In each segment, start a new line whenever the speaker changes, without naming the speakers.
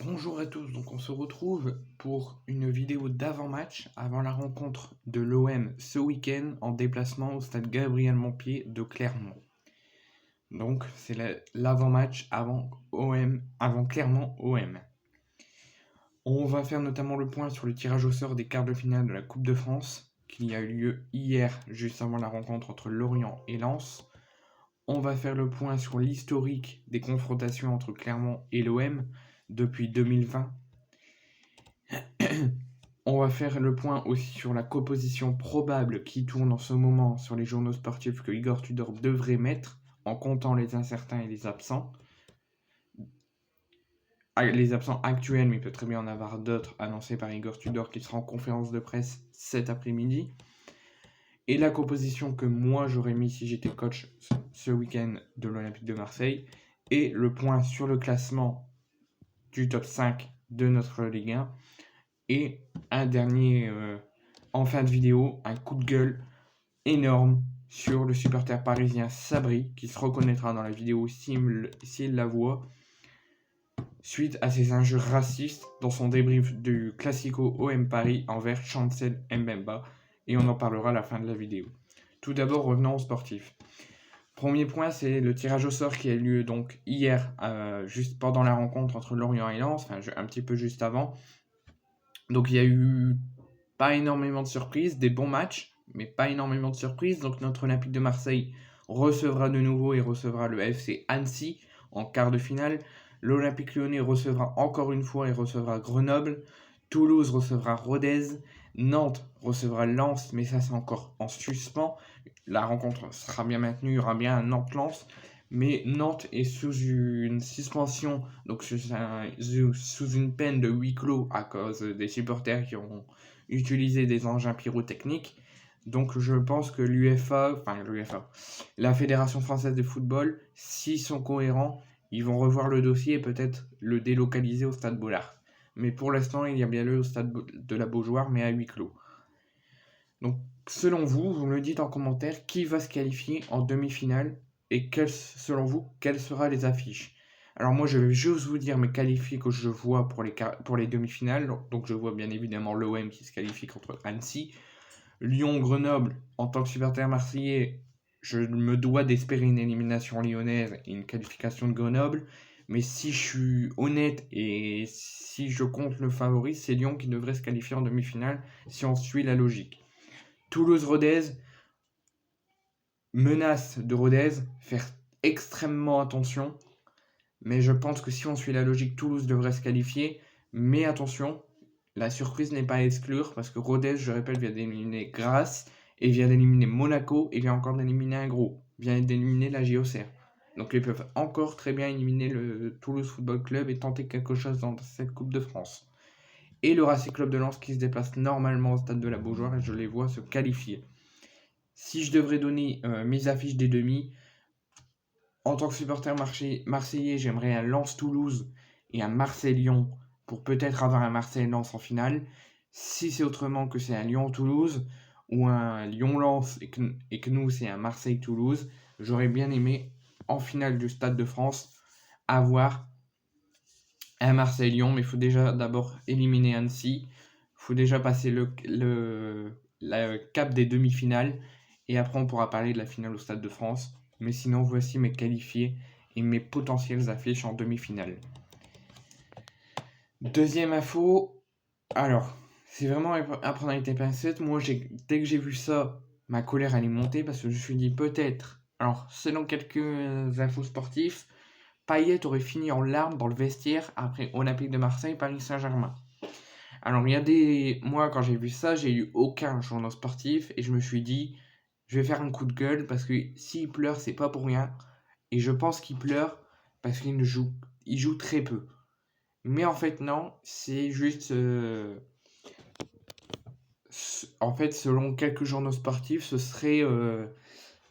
Bonjour à tous, donc on se retrouve pour une vidéo d'avant-match avant la rencontre de l'OM ce week-end en déplacement au stade Gabriel Montpied de Clermont. Donc c'est l'avant-match avant Clermont OM. On va faire notamment le point sur le tirage au sort des quarts de finale de la Coupe de France qui a eu lieu hier juste avant la rencontre entre Lorient et Lens. On va faire le point sur l'historique des confrontations entre Clermont et l'OM depuis 2020. On va faire le point aussi sur la composition probable qui tourne en ce moment sur les journaux sportifs que Igor Tudor devrait mettre en comptant les incertains et les absents. Les absents actuels, mais il peut très bien en avoir d'autres annoncés par Igor Tudor qui sera en conférence de presse cet après-midi. Et la composition que moi j'aurais mis si j'étais coach ce week-end de l'Olympique de Marseille. Et le point sur le classement du top 5 de notre Ligue 1. Et un dernier en fin de vidéo, un coup de gueule énorme sur le supporter parisien Sabri, qui se reconnaîtra dans la vidéo s'il la voit, suite à ses injures racistes dans son débrief du Classico OM Paris envers Chancel Mbemba, et on en parlera à la fin de la vidéo. Tout d'abord, revenons aux sportifs. Premier point, c'est le tirage au sort qui a eu lieu donc hier, juste pendant la rencontre entre Lorient et Lens, enfin un petit peu juste avant. Donc il y a eu pas énormément de surprises, des bons matchs, mais pas énormément de surprises. Donc notre Olympique de Marseille recevra de nouveau et recevra le FC Annecy en quart de finale. L'Olympique Lyonnais recevra encore une fois et recevra Grenoble. Toulouse recevra Rodez. Nantes recevra Lens, mais ça c'est encore en suspens. La rencontre sera bien maintenue, il y aura bien un Nantes-Lens. Mais Nantes est sous une suspension, donc sous une peine de huis clos à cause des supporters qui ont utilisé des engins pyrotechniques. Donc je pense que la Fédération française de football, s'ils sont cohérents, ils vont revoir le dossier et peut-être le délocaliser au stade Bollard. Mais pour l'instant, il y a bien lieu au stade de la Beaujoire, mais à huis clos. Donc selon vous, vous me le dites en commentaire, qui va se qualifier en demi-finale et selon vous, quelles seront les affiches? Alors moi, je vais juste vous dire mes qualifiés que je vois pour les demi-finales. Donc je vois bien évidemment l'OM qui se qualifie contre Annecy. Lyon-Grenoble, en tant que supporter marseillais, je me dois d'espérer une élimination lyonnaise et une qualification de Grenoble. Mais si je suis honnête et si je compte le favori, c'est Lyon qui devrait se qualifier en demi-finale si on suit la logique. Toulouse-Rodez, menace de Rodez, faire extrêmement attention. Mais je pense que si on suit la logique, Toulouse devrait se qualifier. Mais attention, la surprise n'est pas à exclure parce que Rodez, je répète, vient d'éliminer Grasse et vient d'éliminer Monaco et vient encore d'éliminer un gros. Vient d'éliminer la JOCR. Donc ils peuvent encore très bien éliminer le Toulouse Football Club et tenter quelque chose dans cette Coupe de France. Et le Racing Club de Lens qui se déplace normalement au stade de la Beaujoire et je les vois se qualifier. Si je devrais donner mes affiches des demi, en tant que supporter marseillais, j'aimerais un Lens-Toulouse et un Marseille-Lyon pour peut-être avoir un Marseille-Lens en finale. Si c'est autrement que c'est un Lyon-Toulouse ou un Lyon-Lens et que nous c'est un Marseille-Toulouse, j'aurais bien aimé en finale du Stade de France avoir un Marseille-Lyon, mais il faut déjà d'abord éliminer Annecy, il faut déjà passer le cap des demi-finales et après on pourra parler de la finale au Stade de France. Mais sinon, voici mes qualifiés et mes potentielles affiches en demi-finale. Deuxième info, alors, c'est vraiment à prendre avec tes pincettes. Moi, dès que j'ai vu ça, ma colère allait monter parce que je me suis dit peut-être, alors, selon quelques infos sportifs, Payet aurait fini en larmes dans le vestiaire après Olympique de Marseille, Paris Saint-Germain. Alors, moi, quand j'ai vu ça, j'ai eu aucun journal sportif et je me suis dit, je vais faire un coup de gueule parce que s'il pleure, c'est pas pour rien. Et je pense qu'il pleure parce qu'il joue très peu. Mais en fait, non, c'est juste. En fait, selon quelques journaux sportifs, ce serait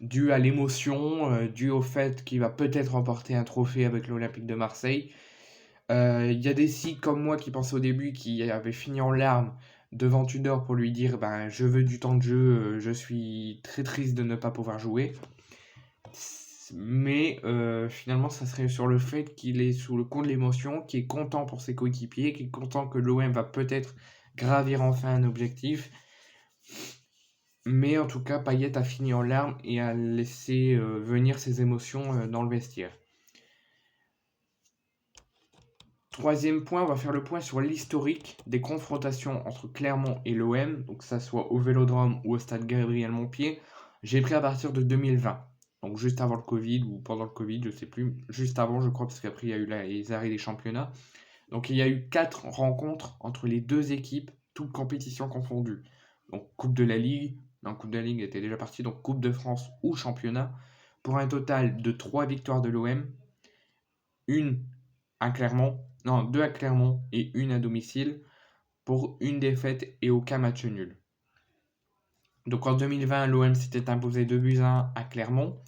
dû à l'émotion, dû au fait qu'il va peut-être remporter un trophée avec l'Olympique de Marseille. Il y a des sites comme moi qui pensaient au début qu'il avait fini en larmes devant Tudor pour lui dire je veux du temps de jeu, je suis très triste de ne pas pouvoir jouer. Mais finalement, ça serait sur le fait qu'il est sous le coup de l'émotion, qu'il est content pour ses coéquipiers, qu'il est content que l'OM va peut-être gravir enfin un objectif. Mais en tout cas, Payet a fini en larmes et a laissé venir ses émotions dans le vestiaire. Troisième point, on va faire le point sur l'historique des confrontations entre Clermont et l'OM, donc que ça soit au Vélodrome ou au stade Gabriel Montpied. J'ai pris à partir de 2020, donc juste avant le Covid ou pendant le Covid, je ne sais plus, juste avant je crois, parce qu'après il y a eu les arrêts des championnats. Donc il y a eu 4 rencontres entre les deux équipes, toutes compétitions confondues. Donc Coupe de la Ligue, non, Coupe de la Ligue était déjà partie, donc Coupe de France ou championnat, pour un total de 3 victoires de l'OM, une à Clermont, non, 2 à Clermont et une à domicile, pour une défaite et aucun match nul. Donc en 2020, l'OM s'était imposé 2-1 à Clermont.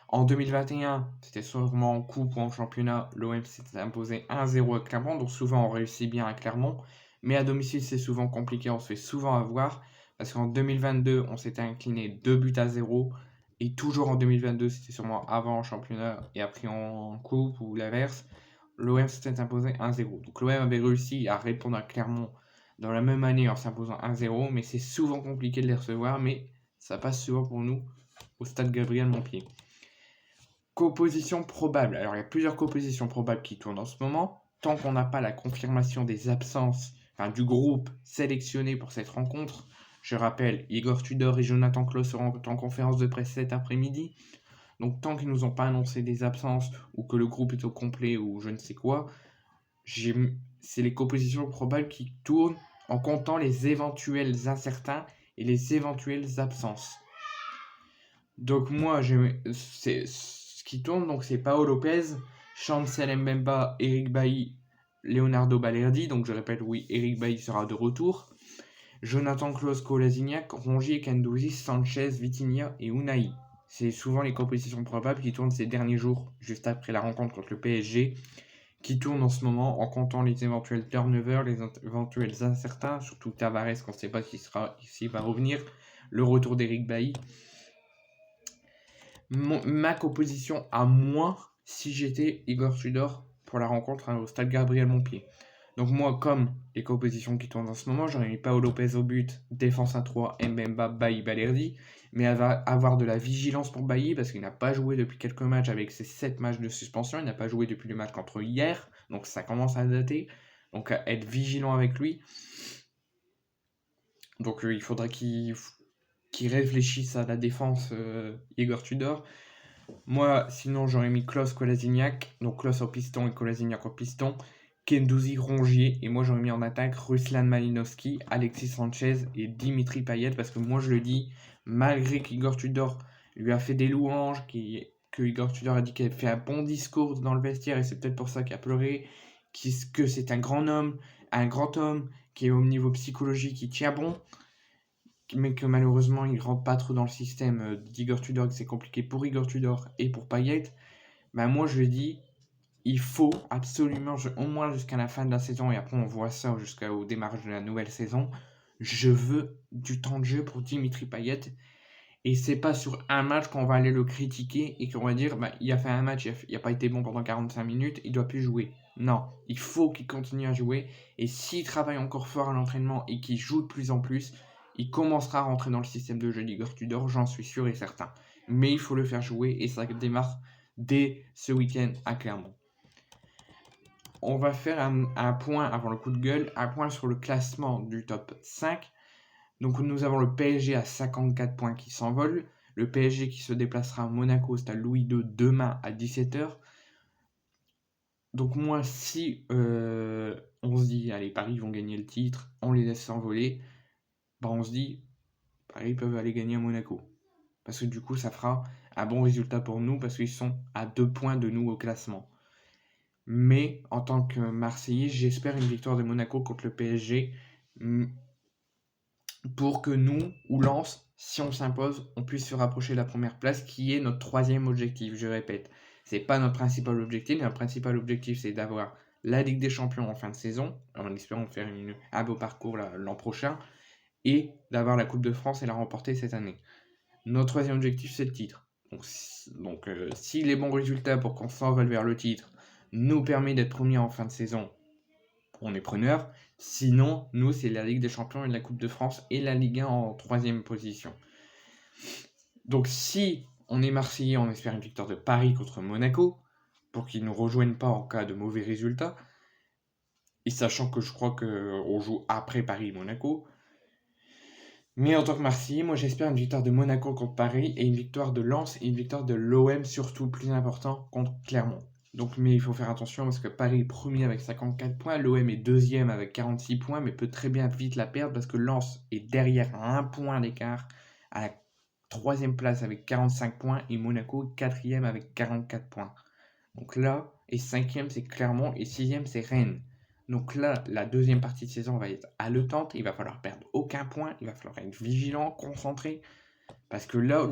En 2021, c'était sûrement en coupe ou en championnat, l'OM s'était imposé 1-0 à Clermont, donc souvent on réussit bien à Clermont, mais à domicile c'est souvent compliqué, on se fait souvent avoir, parce qu'en 2022 on s'était incliné 2-0, et toujours en 2022, c'était sûrement avant en championnat et après en coupe ou l'inverse, l'OM s'était imposé 1-0. Donc l'OM avait réussi à répondre à Clermont dans la même année en s'imposant 1-0, mais c'est souvent compliqué de les recevoir, mais ça passe souvent pour nous au stade Gabriel Montpied. Composition probable. Alors, il y a plusieurs compositions probables qui tournent en ce moment. Tant qu'on n'a pas la confirmation des absences, du groupe sélectionné pour cette rencontre, je rappelle, Igor Tudor et Jonathan Klaus seront en conférence de presse cet après-midi. Donc, tant qu'ils ne nous ont pas annoncé des absences ou que le groupe est au complet ou je ne sais quoi, c'est les compositions probables qui tournent en comptant les éventuels incertains et les éventuelles absences. Donc moi, c'est ce qui tourne, donc c'est Paolo Lopez, Chancel Mbemba, Eric Bailly, Leonardo Balerdi. Donc je répète, oui, Eric Bailly sera de retour. Jonathan Klaus, Kolasinac, Rongier, Kandouzi, Sanchez, Vitinha et Unai. C'est souvent les compositions probables qui tournent ces derniers jours, juste après la rencontre contre le PSG, qui tournent en ce moment en comptant les éventuels turnovers, les éventuels incertains, surtout Tavares, qu'on ne sait pas s'il va revenir, le retour d'Eric Bailly. Ma composition à moi si j'étais Igor Tudor pour la rencontre au stade Gabriel Montpied. Donc moi, comme les compositions qui tournent en ce moment, j'aurais mis Paolo Lopez au but, défense à 3, Mbemba, Bailly, Balerdi. Mais elle va avoir de la vigilance pour Bailly parce qu'il n'a pas joué depuis quelques matchs avec ses 7 matchs de suspension. Il n'a pas joué depuis le match contre hier, donc ça commence à dater. Donc à être vigilant avec lui. Donc il faudra qu'il réfléchisse à la défense Igor Tudor. Moi, sinon, j'aurais mis Klaus, Kolasinac. Donc Klaus au piston et Kolasinac au piston. Kandouzi, Rongier. Et moi, j'aurais mis en attaque Ruslan Malinowski, Alexis Sanchez et Dimitri Payet. Parce que moi, je le dis, malgré qu'Igor Tudor lui a fait des louanges, que Igor Tudor a dit qu'il avait fait un bon discours dans le vestiaire, et c'est peut-être pour ça qu'il a pleuré, que c'est un grand homme, qui est au niveau psychologique, qui tient bon, mais que malheureusement il rentre pas trop dans le système d'Igor Tudor, que c'est compliqué pour Igor Tudor et pour Payet. Moi je dis, il faut absolument, au moins jusqu'à la fin de la saison, et après on voit ça jusqu'au démarrage de la nouvelle saison, je veux du temps de jeu pour Dimitri Payet. Et c'est pas sur un match qu'on va aller le critiquer et qu'on va dire il a fait un match, il a pas été bon pendant 45 minutes, il doit plus jouer. Non, il faut qu'il continue à jouer, et s'il travaille encore fort à l'entraînement et qu'il joue de plus en plus, il commencera à rentrer dans le système de jeu d'Igor Tudor, j'en suis sûr et certain. Mais il faut le faire jouer, et ça démarre dès ce week-end à Clermont. On va faire un point avant le coup de gueule, un point sur le classement du top 5. Donc nous avons le PSG à 54 points qui s'envole, le PSG qui se déplacera à Monaco, stade Louis II, demain à 17h. Donc moi, si on se dit, allez, Paris vont gagner le titre, on les laisse s'envoler, on se dit, Paris peuvent aller gagner à Monaco. Parce que du coup, ça fera un bon résultat pour nous, parce qu'ils sont à 2 points de nous au classement. Mais en tant que Marseillais, j'espère une victoire de Monaco contre le PSG, pour que nous, ou Lens, si on s'impose, on puisse se rapprocher de la première place, qui est notre troisième objectif, je répète. C'est pas notre principal objectif, notre principal objectif c'est d'avoir la Ligue des Champions en fin de saison, en espérant faire un beau parcours l'an prochain, et d'avoir la Coupe de France et la remporter cette année. Notre troisième objectif c'est le titre. Donc, si les bons résultats pour qu'on s'envole vers le titre nous permet d'être premiers en fin de saison, on est preneur. Sinon, nous, c'est la Ligue des Champions et la Coupe de France et la Ligue 1 en 3e position. Donc, si on est Marseillais, on espère une victoire de Paris contre Monaco, pour qu'ils ne nous rejoignent pas en cas de mauvais résultats. Et sachant que je crois qu'on joue après Paris-Monaco. Mais en tant que Marseillais, moi j'espère une victoire de Monaco contre Paris et une victoire de Lens et une victoire de l'OM, surtout plus important, contre Clermont. Donc, mais il faut faire attention parce que Paris est premier avec 54 points, l'OM est deuxième avec 46 points, mais peut très bien vite la perdre parce que Lens est derrière à 1 point d'écart à la 3e place avec 45 points et Monaco est 4e avec 44 points. Donc là, et 5e c'est Clermont et 6e c'est Rennes. Donc là, la deuxième partie de saison va être haletante, il va falloir perdre aucun point, il va falloir être vigilant, concentré, parce que là,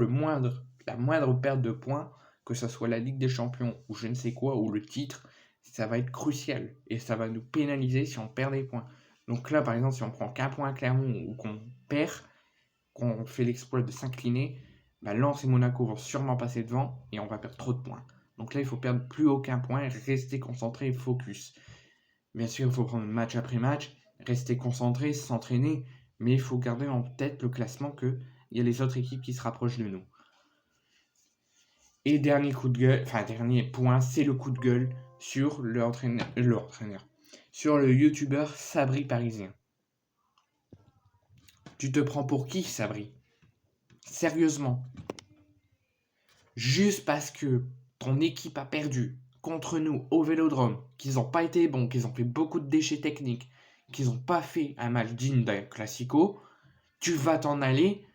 la moindre perte de points, que ce soit la Ligue des Champions ou je ne sais quoi, ou le titre, ça va être crucial, et ça va nous pénaliser si on perd des points. Donc là, par exemple, si on prend qu'un point à Clermont ou qu'on perd, qu'on fait l'exploit de s'incliner, Lens et Monaco vont sûrement passer devant, et on va perdre trop de points. Donc là, il faut perdre plus aucun point, rester concentré et focus. Bien sûr, il faut prendre match après match, rester concentré, s'entraîner, mais il faut garder en tête le classement qu'il y a les autres équipes qui se rapprochent de nous. Et dernier point, c'est le coup de gueule sur l'entraîneur, sur le youtubeur Sabri Parisien. Tu te prends pour qui, Sabri? Sérieusement. Juste parce que ton équipe a perdu contre nous au Vélodrome, qu'ils n'ont pas été bons, qu'ils ont fait beaucoup de déchets techniques, qu'ils n'ont pas fait un match digne d'un classico, tu vas t'en aller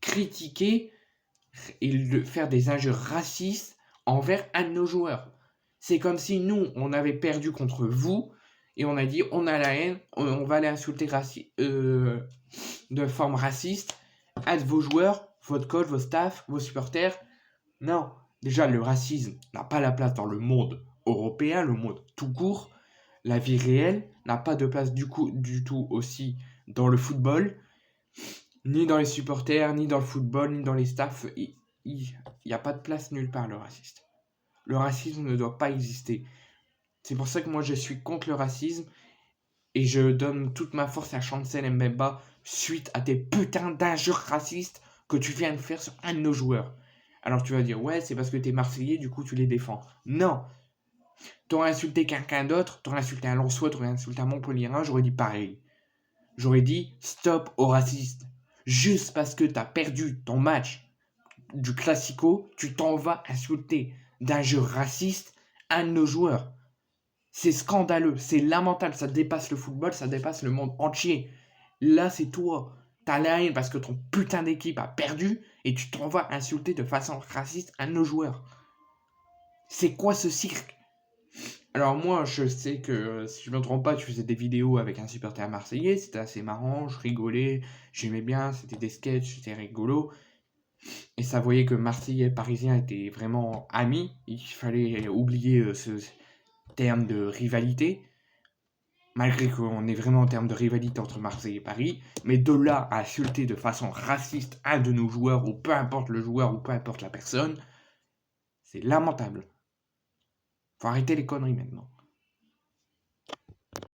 critiquer et faire des injures racistes envers un de nos joueurs. C'est comme si nous, on avait perdu contre vous et on a dit on a la haine, on va aller insulter de forme raciste à vos joueurs, votre coach, vos staffs, vos supporters. Non. Déjà, le racisme n'a pas la place dans le monde européen, le monde tout court. La vie réelle n'a pas de place du tout aussi dans le football, ni dans les supporters, ni dans le football, ni dans les staffs. Il n'y a pas de place nulle part, le raciste. Le racisme ne doit pas exister. C'est pour ça que moi, je suis contre le racisme et je donne toute ma force à Chancel Mbemba suite à tes putains d'injures racistes que tu viens de faire sur un de nos joueurs. Alors tu vas dire, ouais, c'est parce que t'es Marseillais, du coup tu les défends. Non. T'aurais insulté quelqu'un d'autre, t'aurais insulté un Lensois, t'aurais insulté un Montpellierin, j'aurais dit pareil. J'aurais dit, stop au racisme. Juste parce que t'as perdu ton match du Classico, tu t'en vas insulter d'injures racistes un de nos joueurs. C'est scandaleux, c'est lamentable, ça dépasse le football, ça dépasse le monde entier. Là, c'est toi. T'as la haine parce que ton putain d'équipe a perdu et tu t'en vas insulter de façon raciste un de nos joueurs. C'est quoi ce cirque? Alors moi, je sais que, si je ne me trompe pas, tu faisais des vidéos avec un supporter marseillais, c'était assez marrant, je rigolais, j'aimais bien, c'était des sketchs, c'était rigolo. Et ça voyait que Marseillais et Parisien étaient vraiment amis, il fallait oublier ce terme de rivalité. Malgré qu'on est vraiment en termes de rivalité entre Marseille et Paris, mais de là à insulter de façon raciste un de nos joueurs, ou peu importe le joueur, ou peu importe la personne, c'est lamentable. Faut arrêter les conneries maintenant.